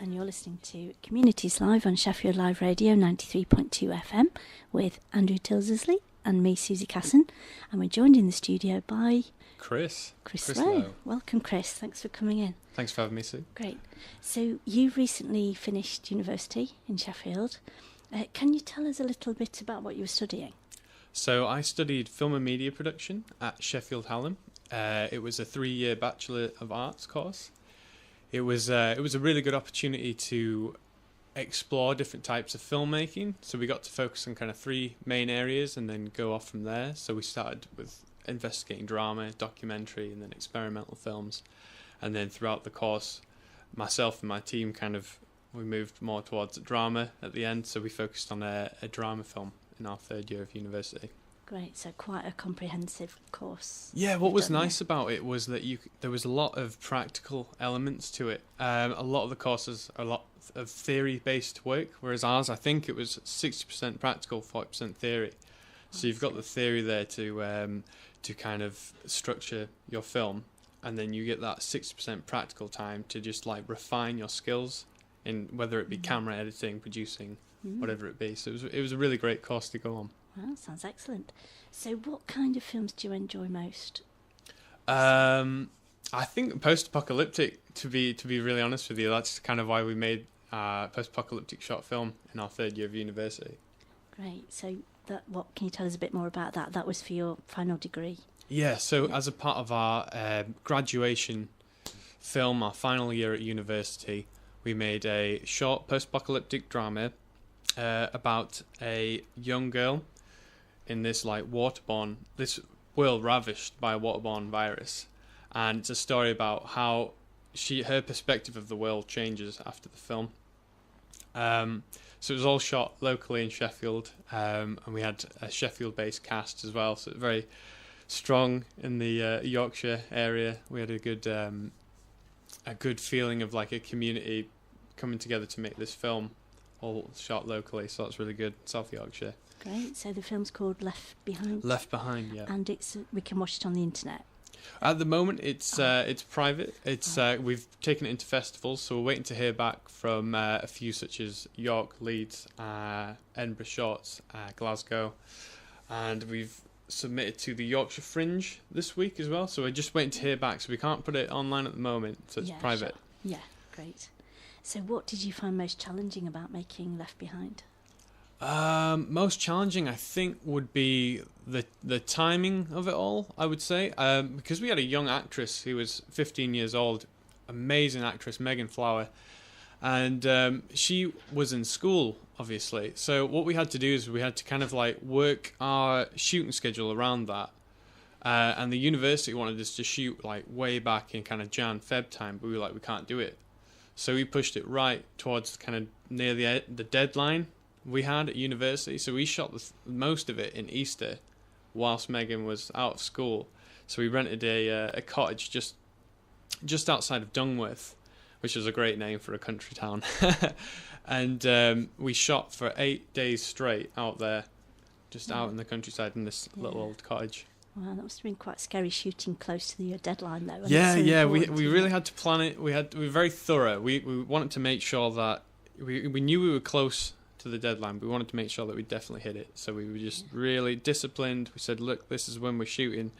and you're listening to Communities Live on Sheffield Live Radio 93.2 FM with Andrew Tilsley and me, Susie Casson, and we're joined in the studio by Chris Lowe. Welcome, Chris. Thanks for coming in. Thanks for having me, Sue. Great. So you've recently finished university in Sheffield. Can you tell us a little bit about what you were studying? So I studied film and media production at Sheffield Hallam. It was a 3-year Bachelor of Arts course. It was a really good opportunity to explore different types of filmmaking. So we got to focus on kind of 3 main areas and then go off from there. So we started with investigating drama, documentary, and then experimental films. And then throughout the course, myself and my team we moved more towards drama at the end. So we focused on a drama film in our 3rd year of university. Great, so quite a comprehensive course. Yeah, what was nice about it was that there was a lot of practical elements to it. A lot of the courses are a lot of theory-based work, whereas ours, I think it was 60% practical, 40% theory. So you've got the theory there to kind of structure your film, and then you get that 60% practical time to just like refine your skills in whether it be camera editing, producing, whatever it be. So it was a really great course to go on. Well, sounds excellent. So what kind of films do you enjoy most? I think post-apocalyptic, to be really honest with you. That's kind of why we made a post-apocalyptic short film in our 3rd year of university. Great. So what can you tell us a bit more about that? That was for your final degree. Yeah, so as a part of our graduation film, our final year at university, we made a short post-apocalyptic drama about a young girl in this this world ravished by a waterborne virus, and it's a story about how her perspective of the world changes after the film. So it was all shot locally in Sheffield, and we had a Sheffield-based cast as well, so very strong in the Yorkshire area. We had a good feeling of like a community coming together to make this film, all shot locally, so that's really good. South Yorkshire. Great. So the film's called Left Behind. Left Behind, yeah. And we can watch it on the internet. At the moment, it's private. We've taken it into festivals, so we're waiting to hear back from a few such as York, Leeds, Edinburgh Shorts, Glasgow, and we've submitted to the Yorkshire Fringe this week as well. So we're just waiting to hear back. So we can't put it online at the moment, so it's private. Sure. Yeah, great. So what did you find most challenging about making Left Behind? Most challenging, I think, would be the timing of it all, I would say. Because we had a young actress who was 15 years old, amazing actress, Megan Flower, and she was in school, obviously. So what we had to do is we had to kind of like work our shooting schedule around that. And the university wanted us to shoot like way back in kind of Jan-Feb time, but we were like, we can't do it. So we pushed it right towards kind of near the deadline we had at university. So we shot most of it in Easter whilst Megan was out of school. So we rented a cottage just outside of Dungworth, which is a great name for a country town. And we shot for 8 days straight out there, just out in the countryside in this little old cottage. Wow, that must have been quite scary shooting close to your deadline though. Yeah. We really had to plan it. We were very thorough. We wanted to make sure that we knew we were close to the deadline, but we wanted to make sure that we definitely hit it. So we were just really disciplined. We said, look, this is when we're shooting.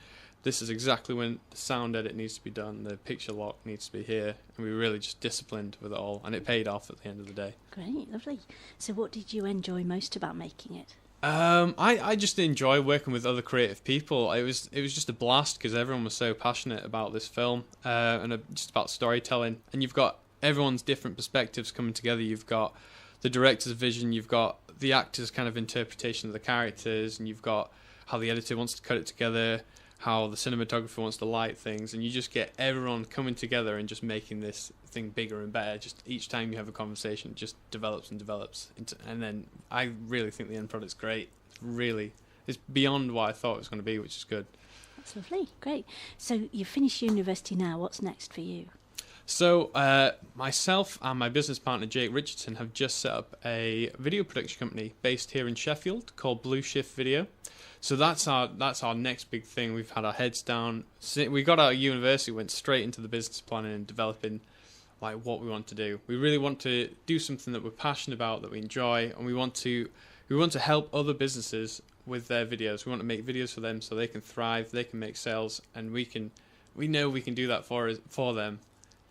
This is exactly when the sound edit needs to be done. The picture lock needs to be here. And we were really just disciplined with it all. And it paid off at the end of the day. Great, lovely. So what did you enjoy most about making it? I just enjoy working with other creative people. It was just a blast because everyone was so passionate about this film and just about storytelling. And you've got everyone's different perspectives coming together. You've got the director's vision, you've got the actor's kind of interpretation of the characters, and you've got how the editor wants to cut it together, how the cinematographer wants to light things, and you just get everyone coming together and just making this thing bigger and better. Just each time you have a conversation, it just develops and develops. And then I really think the end product's great. It's beyond what I thought it was going to be, which is good. That's lovely, great. So you've finished university now, what's next for you? So myself and my business partner Jake Richardson have just set up a video production company based here in Sheffield called Blue Shift Video. So that's our next big thing. We've had our heads down. We got out of university, went straight into the business planning and developing like what we want to do. We really want to do something that we're passionate about, that we enjoy, and we want to help other businesses with their videos. We want to make videos for them so they can thrive, they can make sales, and we know we can do that for them.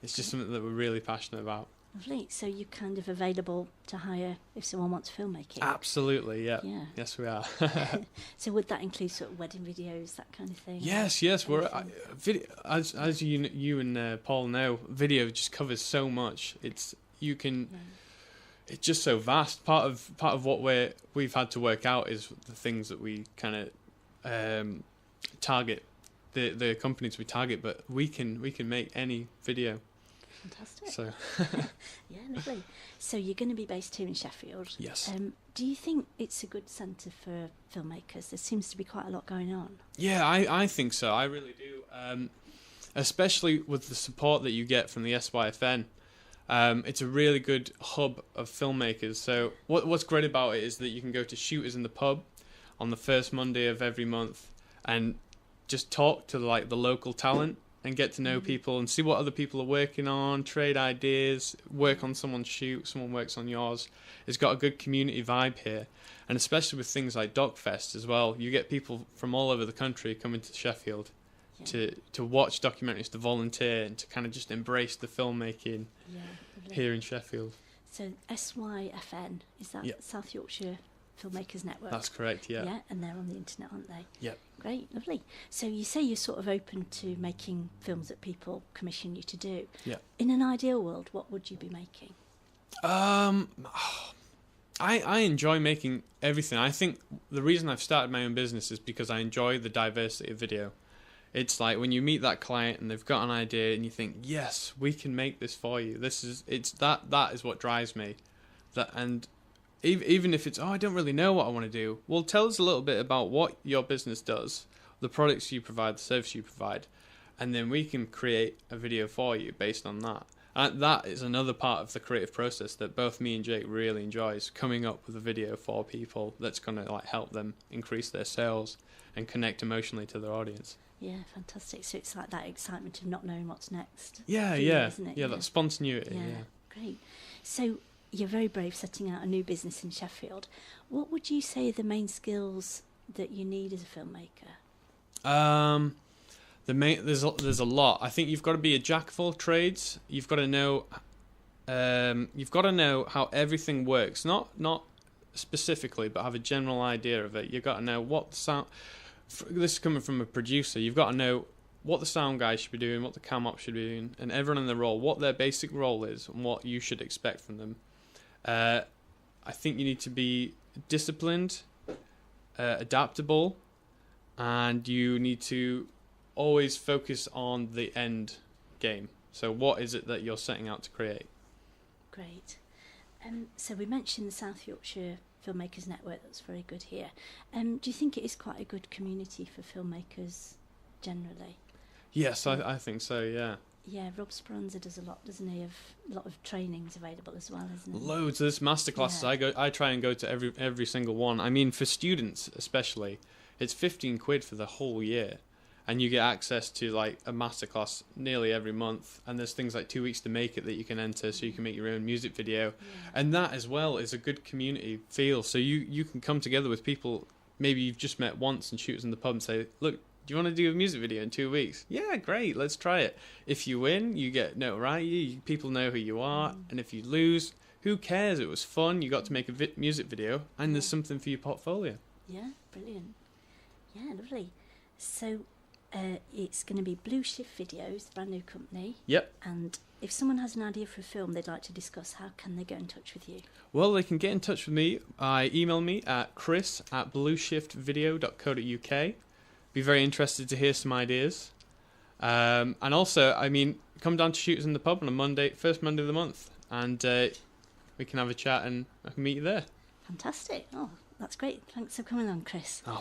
It's just something that we're really passionate about. Lovely. So you're kind of available to hire if someone wants filmmaking? Absolutely, yeah. Yes, we are. So would that include sort of wedding videos, that kind of thing? Yes. We're video, as you and Paul know, video just covers so much. It's just so vast. Part of what we've had to work out is the things that we kind of target, the companies we target, but we can make any video. Fantastic. So yeah, lovely. So you're going to be based here in Sheffield. Yes. Do you think it's a good centre for filmmakers? There seems to be quite a lot going on. Yeah, I think so. I really do. Especially with the support that you get from the SYFN. It's a really good hub of filmmakers. So what's great about it is that you can go to Shooters in the Pub on the first Monday of every month and just talk to like the local talent and get to know people and see what other people are working on, trade ideas, work on someone's shoot, someone works on yours. It's got a good community vibe here. And especially with things like DocFest as well, you get people from all over the country coming to Sheffield to watch documentaries, to volunteer, and to kind of just embrace the filmmaking here in Sheffield. So SYFN, is that South Yorkshire Filmmakers Network? That's correct, yeah. Yeah, and they're on the internet, aren't they? Yep. Great, lovely. So you say you're sort of open to making films that people commission you to do. Yeah. In an ideal world, what would you be making? I enjoy making everything. I think the reason I've started my own business is because I enjoy the diversity of video. It's like when you meet that client and they've got an idea and you think, yes, we can make this for you. That is what drives me. And even if it's, I don't really know what I want to do. Well, tell us a little bit about what your business does, the products you provide, the service you provide, and then we can create a video for you based on that. And that is another part of the creative process that both me and Jake really enjoy, is coming up with a video for people that's going to like help them increase their sales and connect emotionally to their audience. Yeah, fantastic. So it's like that excitement of not knowing what's next. Yeah, isn't it? Yeah, that spontaneity. Yeah, great. So you're very brave setting out a new business in Sheffield. What would you say are the main skills that you need as a filmmaker? There's a lot. I think you've got to be a jack of all trades. You've got to know how everything works. Not specifically, but have a general idea of it. You've got to know what the sound. This is coming from a producer. You've got to know what the sound guy should be doing, what the cam op should be doing, and everyone in the role, what their basic role is, and what you should expect from them. I think you need to be disciplined, adaptable, and you need to always focus on the end game. So what is it that you're setting out to create? Great. So we mentioned the South Yorkshire Filmmakers Network. That's very good here. Do you think it is quite a good community for filmmakers generally? Yes, I think so, yeah. Yeah, Rob Speranza does a lot, doesn't he? Of a lot of trainings available as well, isn't it? Loads. There's masterclasses. Yeah. I try and go to every single one. I mean, for students especially, it's £15 for the whole year, and you get access to like a masterclass nearly every month. And there's things like 2 weeks to make it that you can enter, so you can make your own music video, and that as well is a good community feel. So you can come together with people maybe you've just met once and shoot in the pub and say, look, do you want to do a music video in 2 weeks? Yeah, great, let's try it. If you win, you get notoriety, people know who you are, and if you lose, who cares? It was fun, you got to make a music video, and there's something for your portfolio. Yeah, brilliant. Yeah, lovely. So it's going to be Blue Shift Videos, the brand new company. Yep. And if someone has an idea for a film they'd like to discuss, how can they get in touch with you? Well, they can get in touch with me. Email me at chris@blueshiftvideo.co.uk. Be very interested to hear some ideas. And also, I mean, come down to Shooters in the Pub on a first Monday of the month, and we can have a chat and I can meet you there. Fantastic. Oh, that's great. Thanks for coming on, Chris. Oh,